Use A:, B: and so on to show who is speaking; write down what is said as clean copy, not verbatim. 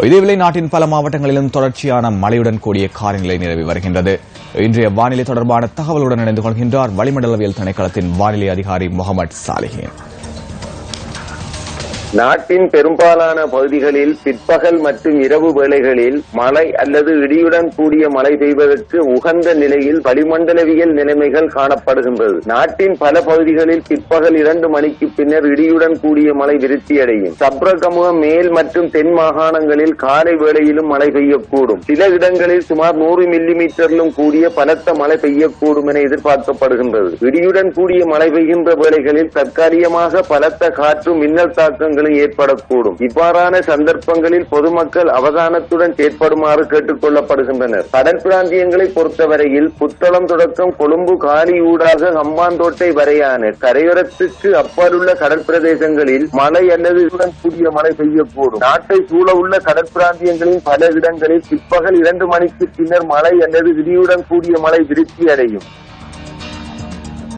A: இதேவேளை நாட்டின் பல மாவட்டங்களிலும் தொடர்ச்சியான மழையுடன் கூடிய காலநிலை நிலவி வருகின்றது. இன்றைய வானிலை தொடர்பான தகவலுடன் இணைந்து கொள்கின்றார் வளிமண்டலவியல் திணைக்களத்தின் வானிலை அதிகாரி முகமது சாலிஹின்.
B: நாட்டின் பெரும்பாலான பகுதிகளில் பிற்பகல் மற்றும் இரவு வேளைகளில் மழை அல்லது இடியுடன் கூடிய மழை பெய்வதற்கு உகந்த நிலையில் வளிமண்டலவியல் நிலைமைகள் காணப்படுகின்றது. நாட்டின் பல பகுதிகளில் பிற்பகல் 2 மணிக்கு பின்னர் இடியுடன் கூடிய மழை விருத்தியடையும். சப்ரகமுக மேல் மற்றும் தென் மாகாணங்களில் காலை வேளையிலும் மழை பெய்யக்கூடும். சில இடங்களில் சுமார் 100 மில்லிமீட்டரிலும் கூடிய பலத்த மழை பெய்யக்கூடும் என எதிர்பார்க்கப்படுகின்றது. இடியுடன் கூடிய மழை பெய்கின்ற வேளைகளில் தற்காலிகமாக பலத்த காற்றும் மின்னல் தாக்கங்கள் ஏற்படக்கூடும். இவ்வாறான சந்தர்ப்பங்களில் பொதுமக்கள் அவதானத்துடன் செயற்படுமாறு கேட்டுக் கொள்ளப்படுகின்றனர். கடல் பிராந்தியங்களை பொறுத்தவரையில் புத்தளம் தொடக்கம் கொழும்பு காலி ஊடாக ஹம்பாந்தோட்டை வரையான கரையோரத்துக்கு அப்பாலுள்ள கடல் பிரதேசங்களில் மழை அல்லது இடியுடன் கூடிய மழை பெய்யக்கூடும். நாட்டை சூழ உள்ள கடல் பிராந்தியங்களின் பல இடங்களில் பிற்பகல் 2 மணிக்கு பின்னர் மழை அல்லது இடியுடன் கூடிய மழை விருத்தி அடையும்.